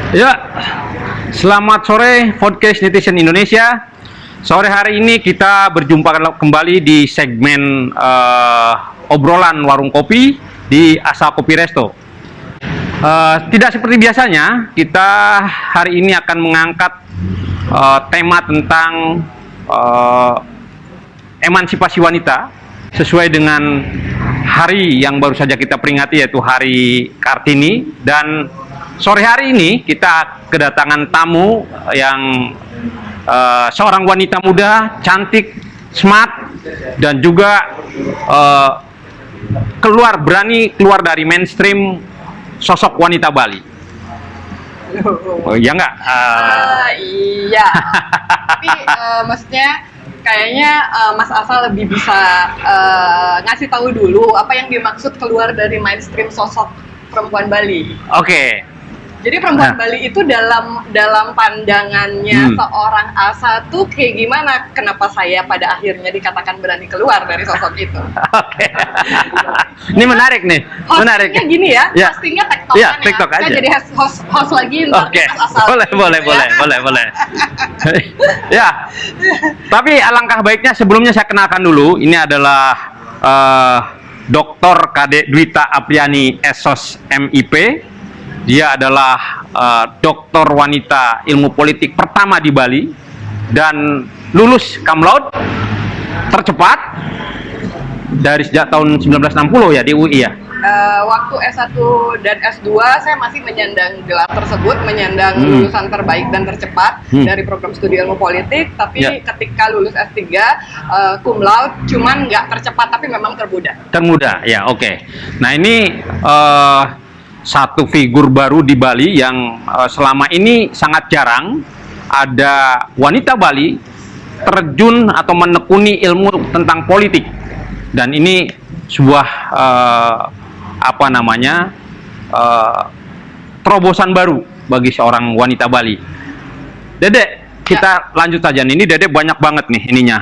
Ya, selamat sore podcast Netizen Indonesia. Sore hari ini kita berjumpa kembali di segmen obrolan warung kopi di Asa Kopi Resto. Tidak seperti biasanya, kita hari ini akan mengangkat tema tentang emansipasi wanita sesuai dengan hari yang baru saja kita peringati, yaitu Hari Kartini. Dan sore hari ini kita kedatangan tamu yang seorang wanita muda, cantik, smart, dan juga berani keluar dari mainstream sosok wanita Bali. Oh iya nggak? Iya. Tapi maksudnya kayaknya Mas Asa lebih bisa ngasih tahu dulu apa yang dimaksud keluar dari mainstream sosok perempuan Bali. Oke. Jadi perempuan Bali itu dalam pandangannya seorang Asa tuh kayak gimana? Kenapa saya pada akhirnya dikatakan berani keluar dari sosok itu? Oke. Ini menarik nih. Menarik. Hostingnya gini ya, Ya. hostingnya tektokan Ya, ya. TikTok Saya aja. jadi host lagi ntar Oke. Mas Asa Boleh, lagi, boleh, gitu ya. boleh. Ya. Tapi alangkah baiknya sebelumnya saya kenalkan dulu. Ini adalah Dr. Kade Dwita Apriani SOS MIP. Dia adalah doktor wanita ilmu politik pertama di Bali dan lulus cum laude tercepat dari sejak tahun 1960 ya di UI ya. Waktu S1 dan S2 saya masih menyandang gelar tersebut, menyandang lulusan terbaik dan tercepat dari program studi ilmu politik, tapi ketika lulus S3 cum laude, cuman nggak tercepat tapi memang termuda. Termuda, ya oke. Nah ini satu figur baru di Bali yang selama ini sangat jarang ada wanita Bali terjun atau menekuni ilmu tentang politik. Dan ini sebuah terobosan baru bagi seorang wanita Bali. Dedek, kita lanjut aja nih. Ini Dedek banyak banget nih ininya,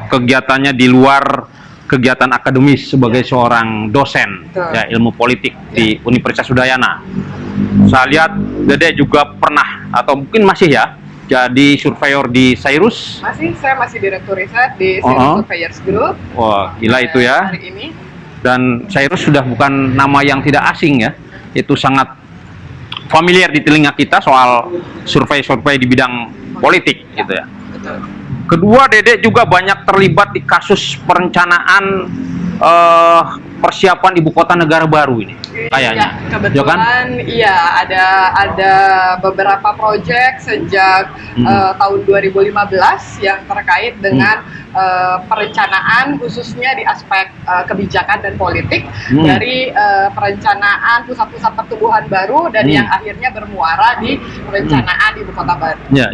kegiatannya di luar kegiatan akademis sebagai seorang dosen ya ilmu politik di Universitas Udayana. Saya lihat Dedek juga pernah atau mungkin masih ya jadi surveyor di Cyrus. Saya masih direktur riset di Cyrus Surveyors Group. Wah, gila itu ya. Hari ini. Dan Cyrus sudah bukan nama yang tidak asing ya. Itu sangat familiar di telinga kita soal survei-survei di bidang politik gitu ya. Betul. Kedua, Dedek juga banyak terlibat di kasus perencanaan persiapan ibu kota negara baru ini. Kayaknya. Iya, kebetulan iya ada beberapa proyek sejak tahun 2015 yang terkait dengan perencanaan khususnya di aspek kebijakan dan politik dari perencanaan pusat-pusat pertumbuhan baru dan yang akhirnya bermuara di perencanaan ibu kota baru. Iya.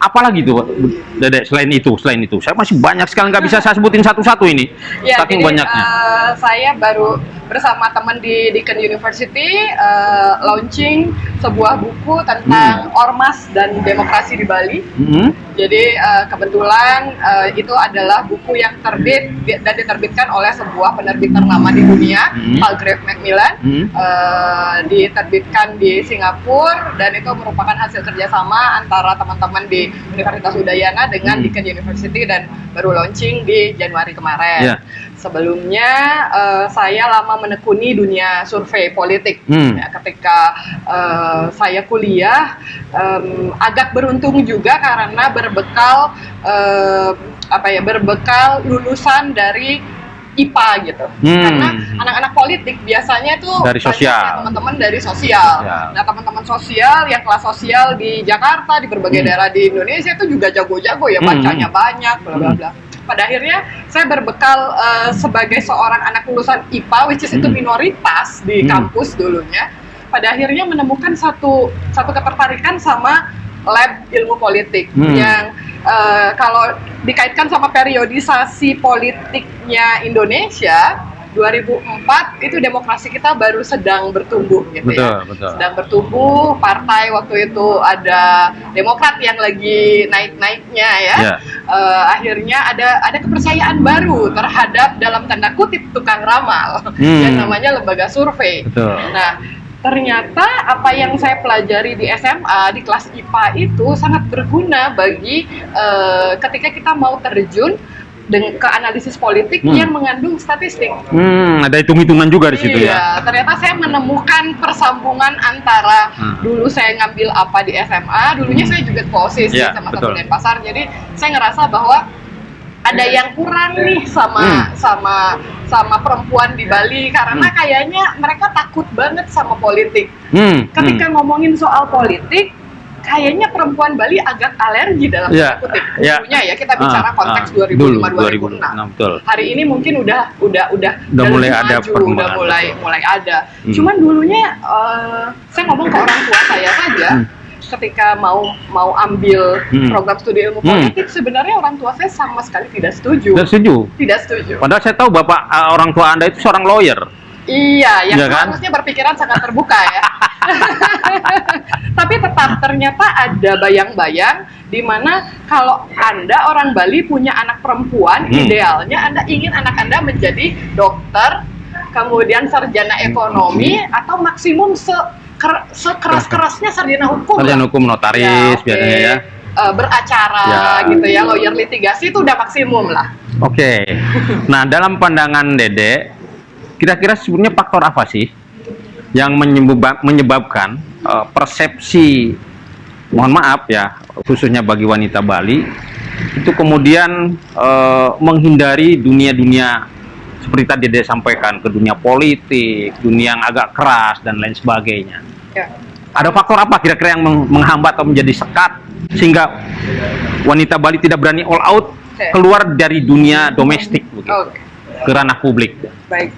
Apalagi tuh Dedek selain itu saya masih banyak sekali, nggak bisa saya sebutin satu-satu ini ya, saking jadi, banyaknya. Saya baru bersama teman di Deakin University launching sebuah buku tentang ormas dan demokrasi di Bali. Jadi kebetulan itu adalah buku yang terbit dan diterbitkan oleh sebuah penerbit ternama di dunia, Palgrave Macmillan, diterbitkan di Singapura, dan itu merupakan hasil kerjasama antara teman-teman di Universitas Udayana dengan Deakin University dan baru launching di Januari kemarin. Sebelumnya saya lama menekuni dunia survei politik. Ya, ketika saya kuliah agak beruntung juga karena berbekal berbekal lulusan dari IPA gitu. Karena anak-anak politik biasanya tuh dari sosial, teman-teman dari sosial. Nah, teman-teman sosial yang kelas sosial di Jakarta, di berbagai daerah di Indonesia itu juga jago-jago ya, bacanya banyak, bla bla bla. Pada akhirnya saya berbekal sebagai seorang anak lulusan IPA, which is itu minoritas di kampus dulunya. Pada akhirnya menemukan satu ketertarikan sama lab ilmu politik yang kalau dikaitkan sama periodisasi politiknya Indonesia 2004 itu demokrasi kita baru sedang bertumbuh gitu. Betul. Sedang bertumbuh, partai waktu itu ada Demokrat yang lagi naik-naiknya ya. Akhirnya ada kepercayaan baru terhadap dalam tanda kutip tukang ramal yang namanya lembaga survei. Betul. Nah, ternyata apa yang saya pelajari di SMA di kelas IPA itu sangat berguna bagi ketika kita mau terjun ke analisis politik yang mengandung statistik. Ada hitung-hitungan juga di situ ya. Iya, ternyata saya menemukan persambungan antara dulu saya ngambil apa di SMA, dulunya saya juga OSIS sama satu Denpasar. Jadi saya ngerasa bahwa ada yang kurang nih sama perempuan di Bali karena kayaknya mereka takut banget sama politik. Ketika ngomongin soal politik, kayaknya perempuan Bali agak alergi dalam tanda kutip. Dulunya ya kita bicara konteks 2005-2006. Hari ini mungkin udah mulai ada maju, udah mulai ada. Cuman dulunya saya ngomong ke orang tua saya saja. Ketika mau ambil program studi ilmu politik, sebenarnya orang tua saya sama sekali tidak setuju. Tidak setuju. Padahal saya tahu bapak orang tua Anda itu seorang lawyer. Iya, yang harusnya berpikiran sangat terbuka ya. Tapi tetap ternyata ada bayang-bayang di mana kalau Anda orang Bali punya anak perempuan, idealnya Anda ingin anak Anda menjadi dokter, kemudian sarjana ekonomi, atau maksimum sekeras-kerasnya sarjana hukum. Sarjana hukum, notaris biasanya ya. Beracara gitu ya, lawyer litigasi itu udah maksimum lah. Oke. Nah, dalam pandangan Dede, kira-kira sebenarnya faktor apa sih yang menyebabkan persepsi, mohon maaf ya, khususnya bagi wanita Bali, itu kemudian menghindari dunia-dunia seperti tadi Dede sampaikan, ke dunia politik, dunia yang agak keras dan lain sebagainya. Ada faktor apa kira-kira yang menghambat atau menjadi sekat sehingga wanita Bali tidak berani all out keluar dari dunia domestik begitu, ke ranah publik? Baik.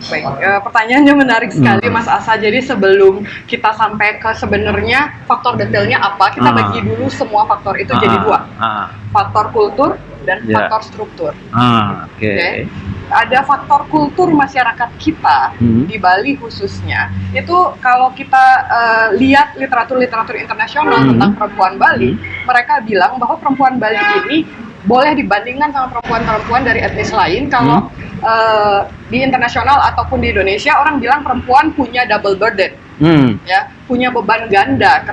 Pertanyaannya menarik sekali, Mas Asa. Jadi sebelum kita sampai ke sebenarnya faktor detailnya apa, kita bagi dulu semua faktor itu jadi dua. Faktor kultur dan faktor struktur. Okay. Ada faktor kultur masyarakat kita di Bali khususnya. Itu kalau kita lihat literatur internasional tentang perempuan Bali, mereka bilang bahwa perempuan Bali ini boleh dibandingkan sama perempuan-perempuan dari etnis lain. Kalau di internasional ataupun di Indonesia, orang bilang perempuan punya double burden, ya, punya beban ganda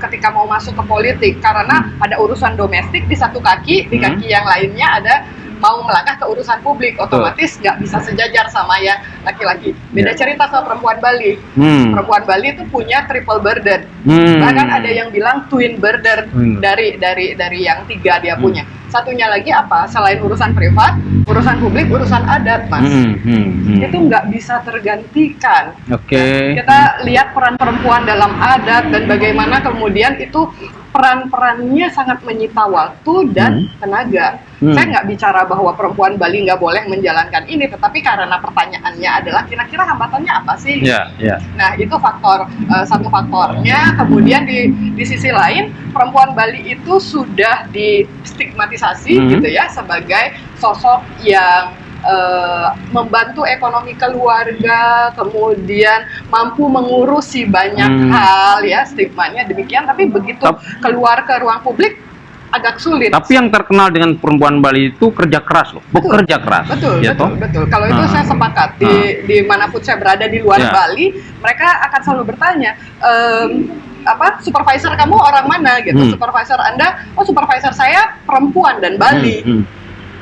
ketika mau masuk ke politik, karena ada urusan domestik di satu kaki, di kaki yang lainnya ada mau melangkah ke urusan publik, otomatis nggak bisa sejajar sama yang laki-laki. Beda cerita sama perempuan Bali. Perempuan Bali itu punya triple burden, bahkan ada yang bilang twin burden dari yang tiga dia punya. Satunya lagi apa? Selain urusan privat, urusan publik, urusan adat, Mas. Itu nggak bisa tergantikan. Kita lihat peran perempuan dalam adat dan bagaimana kemudian itu peran-perannya sangat menyita waktu dan tenaga. Saya nggak bicara bahwa perempuan Bali nggak boleh menjalankan ini, tetapi karena pertanyaannya adalah kira-kira hambatannya apa sih? Nah, itu satu faktornya. Kemudian di sisi lain, perempuan Bali itu sudah distigmatisasi gitu ya sebagai sosok yang membantu ekonomi keluarga, kemudian mampu mengurusi banyak hal ya, stigmanya demikian. Tapi begitu keluar ke ruang publik agak sulit. Tapi yang terkenal dengan perempuan Bali itu kerja keras loh, bekerja keras. Betul. Kalau itu saya sepakat. Di manapun saya berada di luar Bali, mereka akan selalu bertanya, supervisor kamu orang mana gitu? Supervisor Anda, supervisor saya perempuan dan Bali.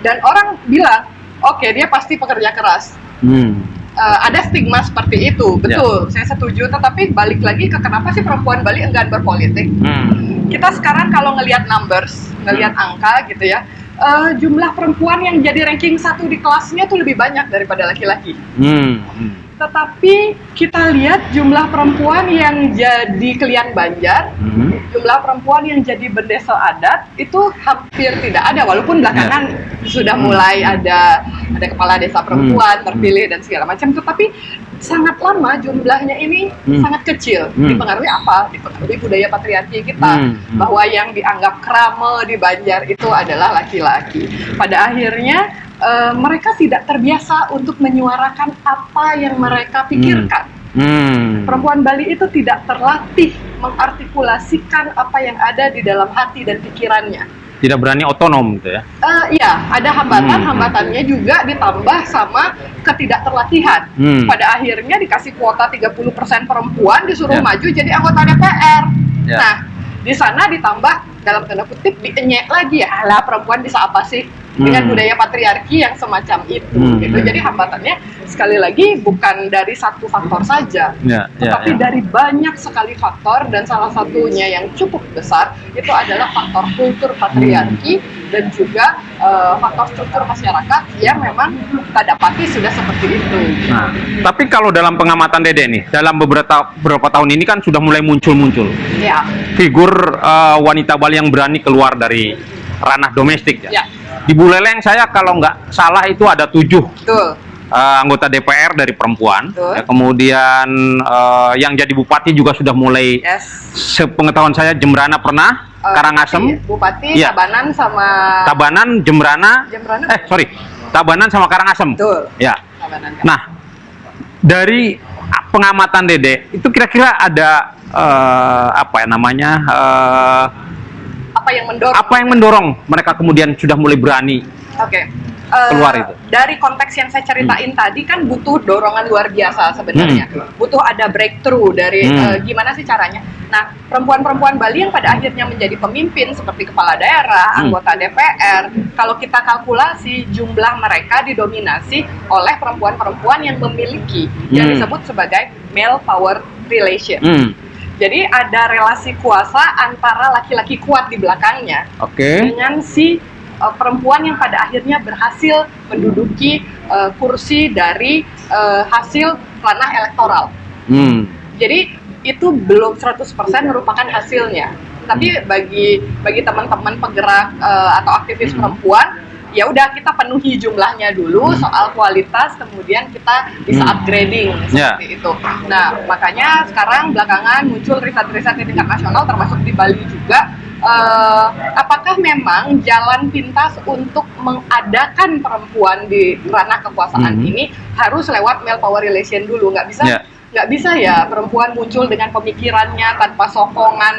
Dan orang bilang, oke, dia pasti pekerja keras. Ada stigma seperti itu, betul. Saya setuju. Tetapi balik lagi ke kenapa sih perempuan Bali enggan berpolitik? Kita sekarang kalau ngelihat numbers, ngelihat angka gitu ya, jumlah perempuan yang jadi ranking 1 di kelasnya tuh lebih banyak daripada laki-laki. Tetapi kita lihat jumlah perempuan yang jadi Kelian Banjar, jumlah perempuan yang jadi bendesa adat itu hampir tidak ada, walaupun belakangan sudah mulai ada kepala desa perempuan terpilih dan segala macam. Tetapi sangat lama jumlahnya ini sangat kecil. Dipengaruhi apa? Dipengaruhi budaya patriarki kita, bahwa yang dianggap krame di Banjar itu adalah laki-laki. Pada akhirnya mereka tidak terbiasa untuk menyuarakan apa yang mereka pikirkan. Perempuan Bali itu tidak terlatih mengartikulasikan apa yang ada di dalam hati dan pikirannya. tidak berani otonom gitu ya. Iya, ada hambatannya juga ditambah sama ketidakterlatihan. Pada akhirnya dikasih kuota 30% perempuan disuruh maju jadi anggota DPR. Nah, di sana ditambah dalam tanda kutip dienyek lagi ya, lah perempuan bisa apa sih dengan budaya patriarki yang semacam itu gitu. Jadi hambatannya sekali lagi bukan dari satu faktor saja, tetapi dari banyak sekali faktor, dan salah satunya yang cukup besar itu adalah faktor kultur patriarki dan juga faktor struktur masyarakat yang memang kita dapati sudah seperti itu. Nah, tapi kalau dalam pengamatan Dede nih, dalam beberapa tahun ini kan sudah mulai muncul figur wanita Bali yang berani keluar dari ranah domestik ya. Di Buleleng saya kalau nggak salah itu ada 7 anggota DPR dari perempuan. Ya, kemudian yang jadi bupati juga sudah mulai. Sepengetahuan saya Jembrana pernah, Karangasem. Bupati Tabanan sama Tabanan, Jembrana. Tabanan sama Karangasem. Ya. Tabanan, Nah, dari pengamatan Dede itu kira-kira ada apa yang mendorong mereka kemudian sudah mulai berani keluar itu? Dari konteks yang saya ceritain tadi kan butuh dorongan luar biasa sebenarnya. Butuh ada breakthrough dari gimana sih caranya. Nah, perempuan-perempuan Bali yang pada akhirnya menjadi pemimpin seperti kepala daerah, anggota DPR, kalau kita kalkulasi jumlah mereka didominasi oleh perempuan-perempuan yang memiliki yang disebut sebagai male power relation. Jadi ada relasi kuasa antara laki-laki kuat di belakangnya dengan si perempuan yang pada akhirnya berhasil menduduki kursi dari hasil ranah elektoral. Jadi itu belum 100% merupakan hasilnya. Tapi bagi teman-teman penggerak atau aktivis perempuan, ya udah kita penuhi jumlahnya dulu, soal kualitas kemudian kita bisa upgrading seperti itu. Nah, makanya sekarang belakangan muncul riset-riset di tingkat nasional termasuk di Bali juga. Apakah memang jalan pintas untuk mengadakan perempuan di ranah kekuasaan ini harus lewat male power relation dulu? Nggak bisa ya perempuan muncul dengan pemikirannya tanpa sokongan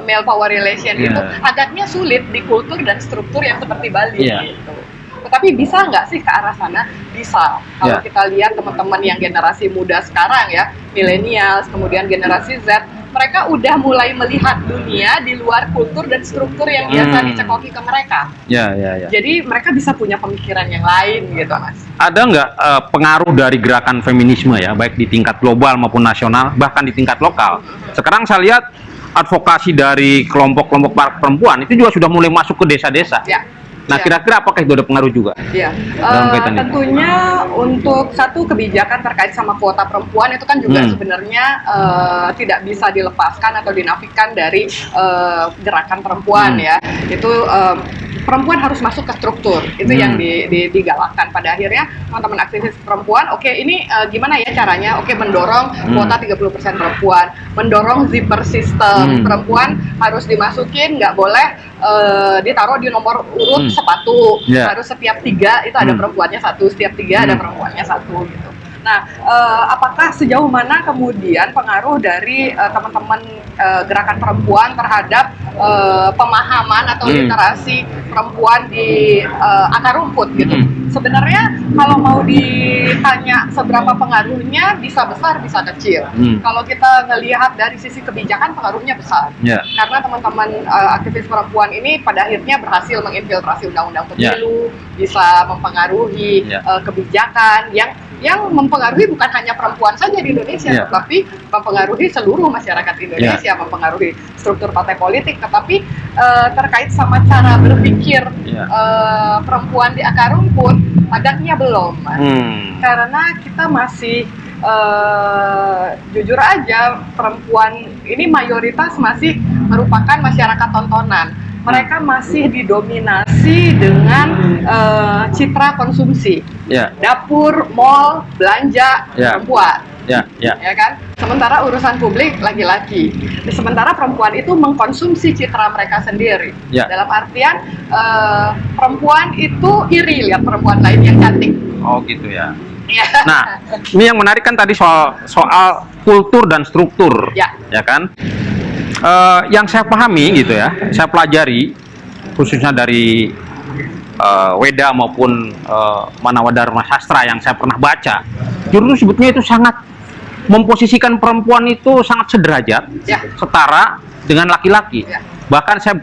male power relation itu agaknya sulit di kultur dan struktur yang seperti Bali gitu. Tetapi bisa nggak sih ke arah sana? Bisa. Kalau kita lihat teman-teman yang generasi muda sekarang ya, millennials, kemudian generasi Z, mereka udah mulai melihat dunia di luar kultur dan struktur yang biasa dicekoki ke mereka. Jadi mereka bisa punya pemikiran yang lain gitu, Mas. Ada nggak pengaruh dari gerakan feminisme ya, baik di tingkat global maupun nasional, bahkan di tingkat lokal? Sekarang saya lihat advokasi dari kelompok-kelompok perempuan itu juga sudah mulai masuk ke desa-desa. Nah, kira-kira apakah itu ada pengaruh juga? Tentunya untuk satu kebijakan terkait sama kuota perempuan itu kan juga sebenarnya tidak bisa dilepaskan atau dinafikan dari gerakan perempuan ya. Itu perempuan harus masuk ke struktur, itu yang digalakkan. Pada akhirnya teman-teman aktivis perempuan, ini gimana ya caranya? Mendorong kuota 30% perempuan, mendorong zipper system, perempuan harus dimasukin, nggak boleh ditaruh di nomor urut sepatu, harus setiap 3 itu ada perempuannya 1, setiap 3 ada perempuannya 1 gitu. Nah, apakah sejauh mana kemudian pengaruh dari teman-teman gerakan perempuan terhadap pemahaman atau literasi perempuan di akar rumput gitu? Sebenarnya kalau mau ditanya seberapa pengaruhnya, bisa besar bisa kecil. Kalau kita ngelihat dari sisi kebijakan, pengaruhnya besar. Karena teman-teman aktivis perempuan ini pada akhirnya berhasil menginfiltrasi undang-undang pemilu, bisa mempengaruhi kebijakan yang mempengaruhi bukan hanya perempuan saja di Indonesia, tetapi mempengaruhi seluruh masyarakat Indonesia, mempengaruhi struktur partai politik, tetapi terkait sama cara berpikir perempuan di akar rumput, agaknya belum, Mas. Karena kita masih jujur aja, perempuan ini mayoritas masih merupakan masyarakat tontonan. Mereka masih didominasi dengan citra konsumsi, dapur, mall, belanja, perempuan, ya kan? Sementara urusan publik laki-laki. Sementara perempuan itu mengkonsumsi citra mereka sendiri. Dalam artian perempuan itu iri lihat perempuan lain yang cantik. Oh gitu ya. Nah, ini yang menarik kan tadi soal kultur dan struktur, ya kan? Yang saya pahami gitu ya, saya pelajari khususnya dari Weda maupun Manawadharma Sastra yang saya pernah baca, justru sebetulnya itu sangat memposisikan perempuan itu sangat sederajat, setara dengan laki-laki. Bahkan saya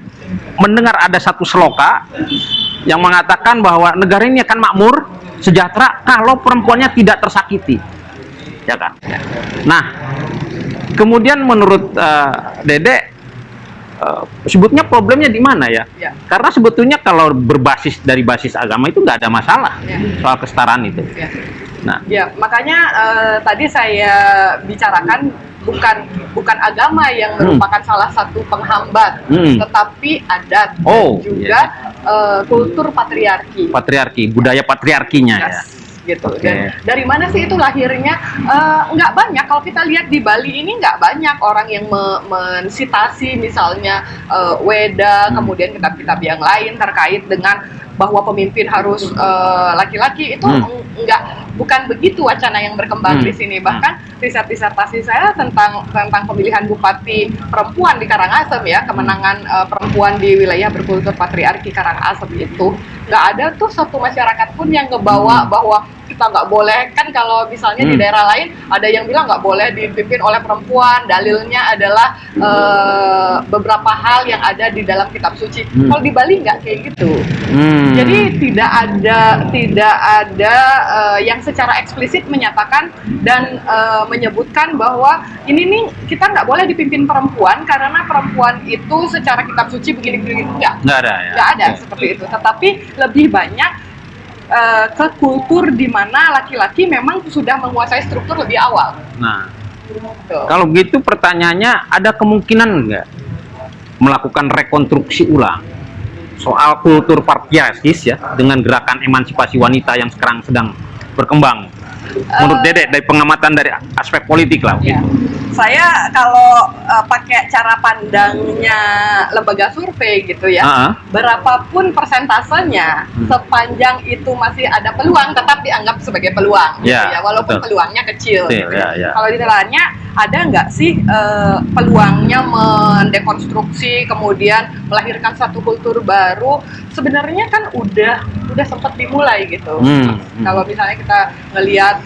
mendengar ada satu sloka yang mengatakan bahwa negara ini akan makmur, sejahtera kalau perempuannya tidak tersakiti, ya kan? Nah, kemudian menurut Dede, sebetulnya problemnya di mana ya? Karena sebetulnya kalau berbasis dari basis agama itu nggak ada masalah soal kesetaraan itu. Nah, ya makanya tadi saya bicarakan bukan agama yang merupakan salah satu penghambat, tetapi adat dan juga kultur patriarki. Patriarki, budaya patriarkinya ya. Gitu. Dan dari mana sih itu lahirnya? Nggak banyak. Kalau kita lihat di Bali ini nggak banyak orang yang mensitasi misalnya Weda, kemudian kitab-kitab yang lain terkait dengan bahwa pemimpin harus laki-laki. Itu bukan begitu wacana yang berkembang di sini. Bahkan riset disertasi saya tentang pemilihan bupati perempuan di Karangasem ya, kemenangan perempuan di wilayah berkultur patriarki Karangasem itu nggak ada tuh satu masyarakat pun yang ngebawa bahwa kita nggak boleh, kan kalau misalnya di daerah lain ada yang bilang nggak boleh dipimpin oleh perempuan, dalilnya adalah beberapa hal yang ada di dalam kitab suci. Kalau di Bali nggak kayak gitu. Jadi tidak ada yang secara eksplisit menyatakan dan menyebutkan bahwa ini nih kita nggak boleh dipimpin perempuan karena perempuan itu secara kitab suci begini-begini. Nggak ada seperti itu. Tetapi lebih banyak ke kultur di mana laki-laki memang sudah menguasai struktur lebih awal. Nah, kalau begitu pertanyaannya, ada kemungkinan nggak melakukan rekonstruksi ulang soal kultur patriarkis ya dengan gerakan emansipasi wanita yang sekarang sedang berkembang? Menurut Dede, dari pengamatan dari aspek politik lah. Ya. Saya kalau pakai cara pandangnya lembaga survei gitu ya, berapapun persentasenya, sepanjang itu masih ada peluang, tetap dianggap sebagai peluang, gitu ya, walaupun peluangnya kecil. Gitu. Kalau ditanya, ada nggak sih peluangnya mendekonstruksi, kemudian melahirkan satu kultur baru? Sebenarnya kan udah sempat dimulai gitu. Kalau misalnya kita ngelihat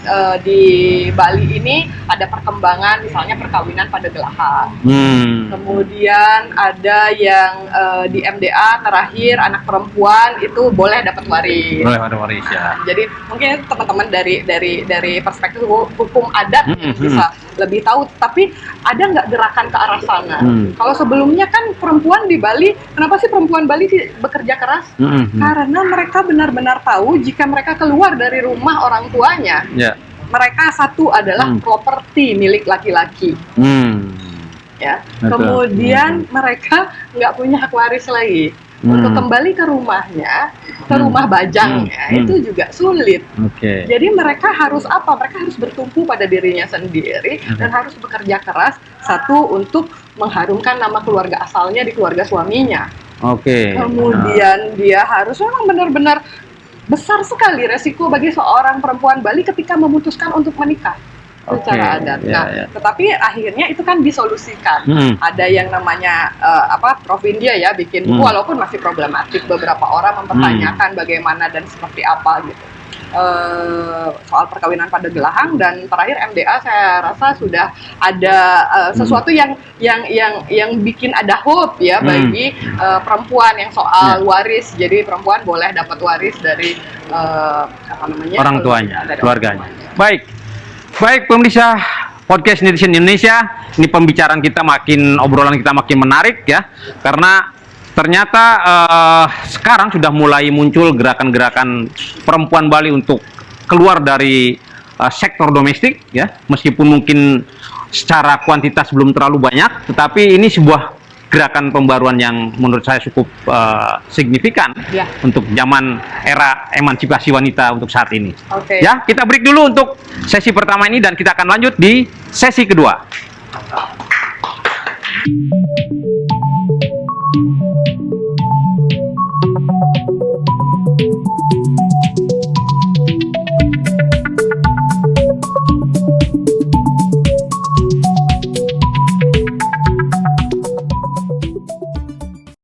di Bali ini ada perkembangan, misalnya perkawinan pada gelahan. Kemudian ada yang di MDA terakhir anak perempuan itu boleh dapat waris. Boleh ada waris ya. Jadi mungkin teman-teman dari perspektif hukum adat bisa lebih tahu. Tapi ada nggak gerakan ke arah sana? Kalau sebelumnya kan perempuan di Bali, kenapa sih perempuan Bali bekerja keras? Karena mereka benar-benar tahu jika mereka keluar dari rumah orang tuanya, mereka satu adalah properti milik laki-laki. Ya. Kemudian mereka nggak punya hak waris lagi. Untuk kembali ke rumahnya, ke rumah bajangnya, itu juga sulit. Jadi mereka harus apa? Mereka harus bertumpu pada dirinya sendiri dan harus bekerja keras, satu untuk mengharumkan nama keluarga asalnya di keluarga suaminya. Kemudian dia harus memang benar-benar besar sekali resiko bagi seorang perempuan Bali ketika memutuskan untuk menikah secara adat. Tetapi akhirnya itu kan disolusikan. Ada yang namanya Prof India ya bikin buku, walaupun masih problematik, beberapa orang mempertanyakan bagaimana dan seperti apa gitu. Soal perkawinan pada gelahang, dan terakhir MDA saya rasa sudah ada sesuatu yang bikin ada hope ya bagi perempuan yang soal waris. Jadi perempuan boleh dapat waris dari orang tuanya, keluarganya. Baik pemirsa podcast Netizen Indonesia, ini pembicaraan kita obrolan kita makin menarik ya, karena ternyata sekarang sudah mulai muncul gerakan-gerakan perempuan Bali untuk keluar dari sektor domestik ya, meskipun mungkin secara kuantitas belum terlalu banyak, tetapi ini sebuah gerakan pembaruan yang menurut saya cukup signifikan untuk zaman era emansipasi wanita untuk saat ini. Ya, kita break dulu untuk sesi pertama ini dan kita akan lanjut di sesi kedua.